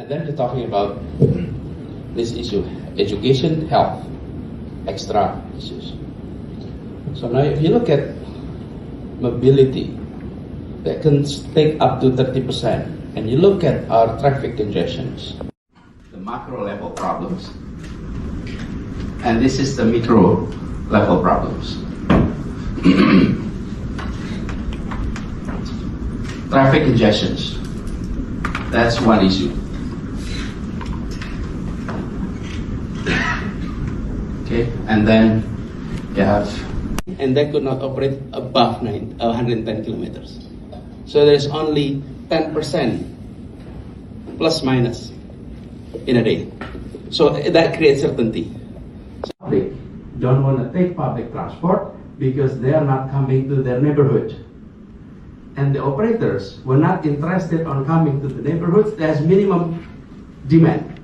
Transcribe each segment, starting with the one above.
And then we're talking about this issue, education, health, extra issues. So now if you look at mobility, that can take up to 30%, and you look at our traffic congestions, the macro level problems, and this is the micro level problems. Traffic congestions, that's one issue. Okay, and then you have, and they could not operate above 110 kilometers. So there's only 10% plus minus in a day. So that creates certainty. Public don't want to take public transport because they are not coming to their neighborhood. And the operators were not interested on coming to the neighborhoods. There's minimum demand.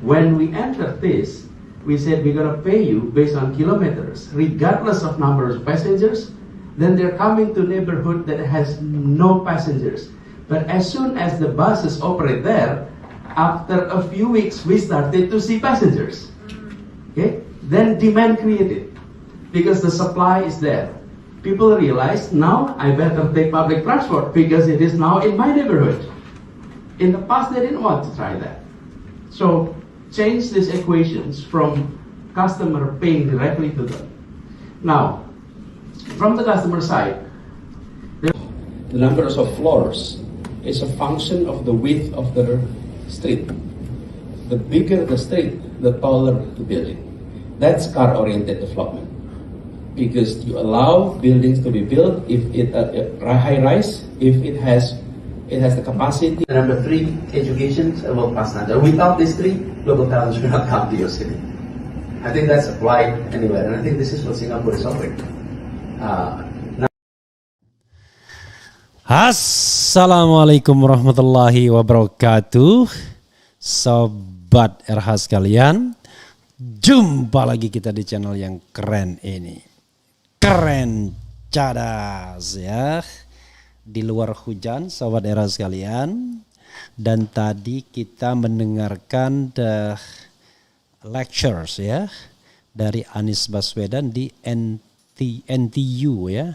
When we entered this, we said we're going to pay you based on kilometers, regardless of number of passengers. Then they're coming to neighborhood that has no passengers. But as soon as the buses operate there, after a few weeks, we started to see passengers. Okay? Then demand created because the supply is there. People realize now I better take public transport because it is now in my neighborhood. In the past, they didn't want to try that. So change these equations from customer paying directly to them. Now, from the customer side, the numbers of floors is a function of the width of the street. The bigger the street, the taller the building. That's car-oriented development. Because you allow buildings to be built if it high-rise, if it has the capacity. Number 3, education, world class standard. Without these 3, global talents will not come to your city. I think that's applied anywhere, and I think this is what Singapore is offering. Assalamualaikum warahmatullahi wabarakatuh, sobat RH sekalian. Jumpa lagi kita di channel yang keren ini. Keren cadas ya. Di luar hujan sobat era sekalian, dan tadi kita mendengarkan the lectures ya dari Anies Baswedan di NTU ya,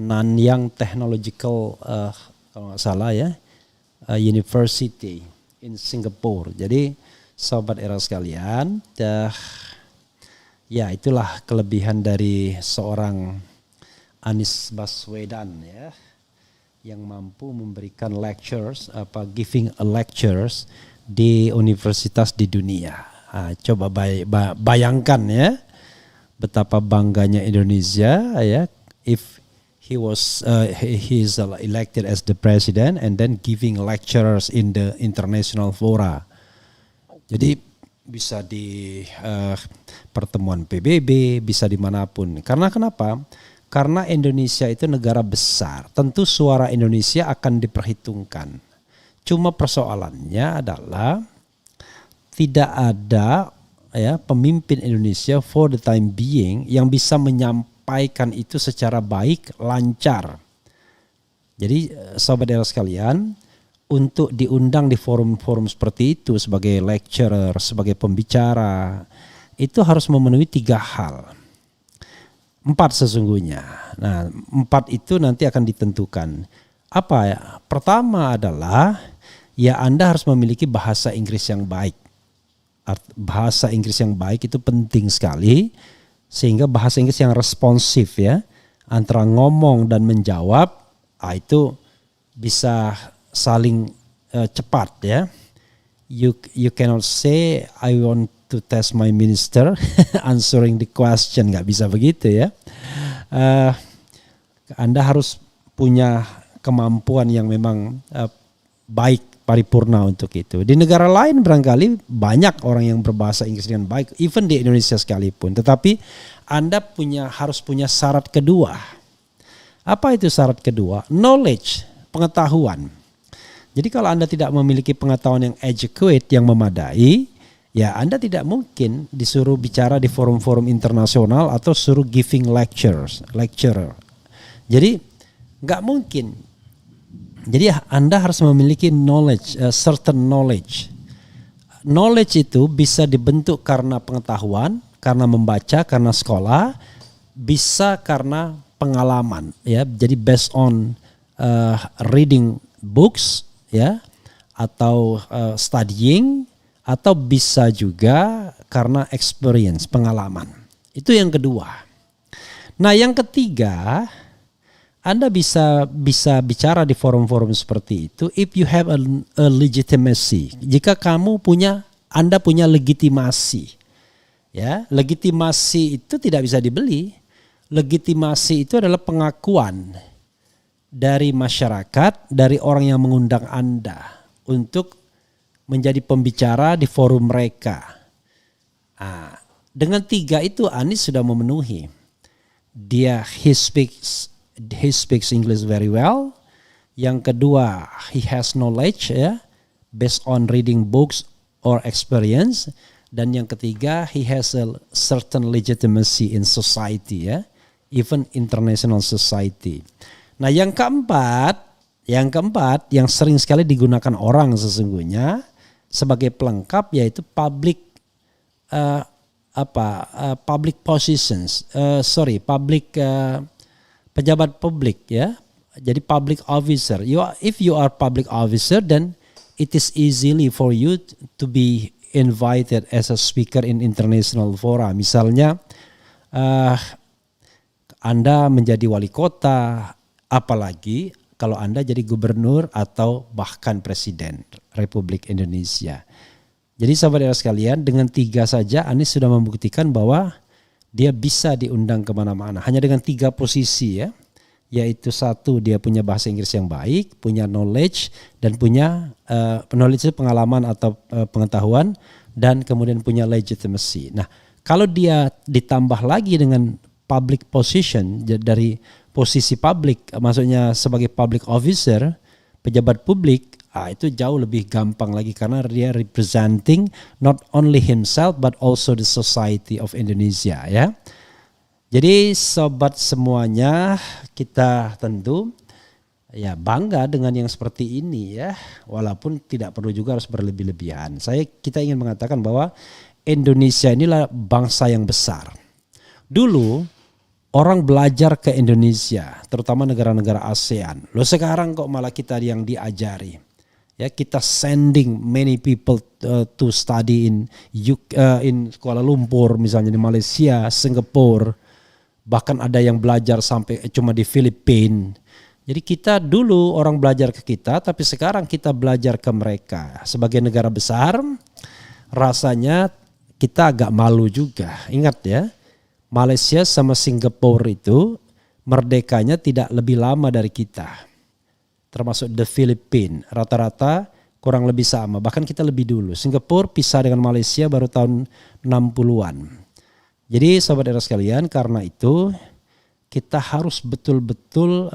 Nanyang Technological kalau nggak salah ya, University in Singapore. Jadi sobat era sekalian, ya itulah kelebihan dari seorang Anies Baswedan ya, yang mampu memberikan lectures, giving a lectures di universitas di dunia. Coba bayangkan ya, betapa bangganya Indonesia ya, if he is elected as the president and then giving lectures in the international fora. Jadi bisa di pertemuan PBB, bisa dimanapun. Karena kenapa? Karena Indonesia itu negara besar, tentu suara Indonesia akan diperhitungkan. Cuma persoalannya adalah tidak ada ya pemimpin Indonesia for the time being yang bisa menyampaikan itu secara baik, lancar. Jadi sobat era sekalian, untuk diundang di forum-forum seperti itu sebagai lecturer, sebagai pembicara, itu harus memenuhi 3 hal. 4 sesungguhnya. Nah, 4 itu nanti akan ditentukan. Apa ya? Pertama adalah ya Anda harus memiliki bahasa Inggris yang baik. Bahasa Inggris yang baik itu penting sekali, sehingga bahasa Inggris yang responsif ya, antara ngomong dan menjawab, itu bisa saling cepat ya. You cannot say I want to test my minister answering the question, nggak bisa begitu ya. Anda harus punya kemampuan yang memang baik, paripurna untuk itu. Di negara lain barangkali banyak orang yang berbahasa Inggris dengan baik, even di Indonesia sekalipun. Tetapi Anda harus punya syarat kedua. Apa itu syarat kedua? Knowledge, pengetahuan. Jadi kalau Anda tidak memiliki pengetahuan yang adequate, yang memadai, ya Anda tidak mungkin disuruh bicara di forum-forum internasional atau suruh giving lecturer. Jadi nggak mungkin Jadi Anda harus memiliki knowledge, certain knowledge. Knowledge itu bisa dibentuk karena pengetahuan, karena membaca, karena sekolah, bisa karena pengalaman, ya. Jadi based on reading books, ya, atau studying, atau bisa juga karena experience, pengalaman. Itu yang kedua. Nah, yang ketiga, Anda bisa bicara di forum-forum seperti itu if you have a legitimacy. Jika Anda punya legitimasi. Ya, legitimasi itu tidak bisa dibeli. Legitimasi itu adalah pengakuan dari masyarakat, dari orang yang mengundang Anda untuk menjadi pembicara di forum mereka. Nah, dengan 3 itu Anies sudah memenuhi. He speaks English very well. Yang kedua, he has knowledge, ya, based on reading books or experience. Dan yang ketiga, he has a certain legitimacy in society, ya, even international society. Nah, yang keempat yang sering sekali digunakan orang sesungguhnya sebagai pelengkap yaitu public positions, pejabat publik, ya. Jadi public officer. If you are public officer, then it is easily for you to be invited as a speaker in international fora. Misalnya Anda menjadi wali kota, apalagi kalau Anda jadi gubernur atau bahkan presiden Republik Indonesia. Jadi sahabat sekalian, dengan 3 saja Anies sudah membuktikan bahwa dia bisa diundang kemana-mana. Hanya dengan 3 posisi, ya. Yaitu 1, dia punya bahasa Inggris yang baik, punya knowledge, dan punya knowledge itu pengalaman atau pengetahuan, dan kemudian punya legitimacy. Nah, kalau dia ditambah lagi dengan public position, dari posisi publik, maksudnya sebagai public officer, pejabat publik, itu jauh lebih gampang lagi karena dia representing not only himself but also the society of Indonesia, ya. Jadi sobat semuanya, kita tentu ya bangga dengan yang seperti ini, ya, walaupun tidak perlu juga harus berlebih-lebihan. Kita ingin mengatakan bahwa Indonesia inilah bangsa yang besar. Dulu orang belajar ke Indonesia, terutama negara-negara ASEAN. Loh, sekarang kok malah kita yang diajari. Ya, kita sending many people to study in Kuala Lumpur, misalnya di Malaysia, Singapura, bahkan ada yang belajar sampai cuma di Filipina. Jadi kita dulu orang belajar ke kita, tapi sekarang kita belajar ke mereka. Sebagai negara besar, rasanya kita agak malu juga. Ingat, ya, Malaysia sama Singapura itu merdekanya tidak lebih lama dari kita. Termasuk the Filipina, rata-rata kurang lebih sama, bahkan kita lebih dulu. Singapura pisah dengan Malaysia baru tahun 60-an. Jadi sahabat era sekalian, karena itu kita harus betul-betul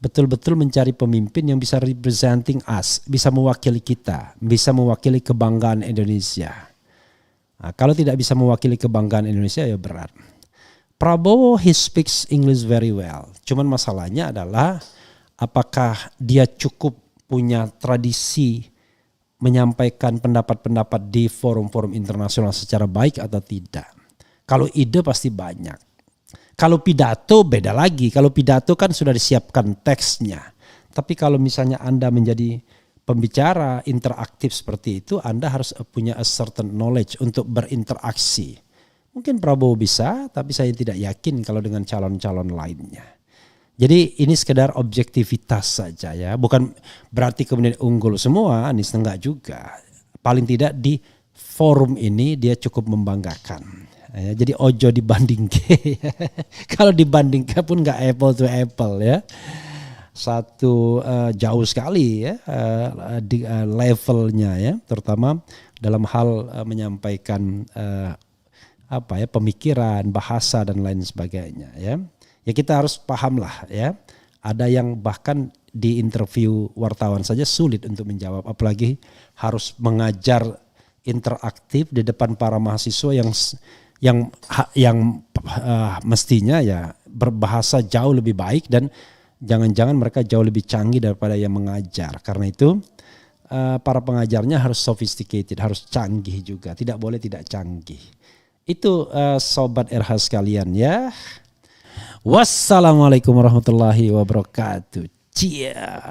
betul-betul mencari pemimpin yang bisa representing us, bisa mewakili kita, bisa mewakili kebanggaan Indonesia. Nah, kalau tidak bisa mewakili kebanggaan Indonesia, ya berat. Prabowo, he speaks English very well. Cuman masalahnya adalah apakah dia cukup punya tradisi menyampaikan pendapat-pendapat di forum-forum internasional secara baik atau tidak. Kalau ide pasti banyak. Kalau pidato beda lagi. Kalau pidato kan sudah disiapkan teksnya. Tapi kalau misalnya Anda menjadi pembicara interaktif seperti itu, Anda harus punya a certain knowledge untuk berinteraksi. Mungkin Prabowo bisa, tapi saya tidak yakin kalau dengan calon-calon lainnya. Jadi ini sekedar objektivitas saja, ya. Bukan berarti kemudian unggul semua, Anies enggak juga. Paling tidak di forum ini dia cukup membanggakan. Ya, jadi ojo dibandingke. Kalau dibandingkan pun enggak apple to apple, ya. Satu jauh sekali, ya, di levelnya, ya, terutama dalam hal menyampaikan pemikiran, bahasa dan lain sebagainya, ya. Ya kita harus paham lah, ya. Ada yang bahkan di interview wartawan saja sulit untuk menjawab, apalagi harus mengajar interaktif di depan para mahasiswa yang mestinya ya berbahasa jauh lebih baik dan Jangan-jangan mereka jauh lebih canggih daripada yang mengajar. Karena itu para pengajarnya harus sophisticated, harus canggih juga. Tidak boleh tidak canggih. Itu sobat RH sekalian ya. Wassalamualaikum warahmatullahi wabarakatuh. Ciao.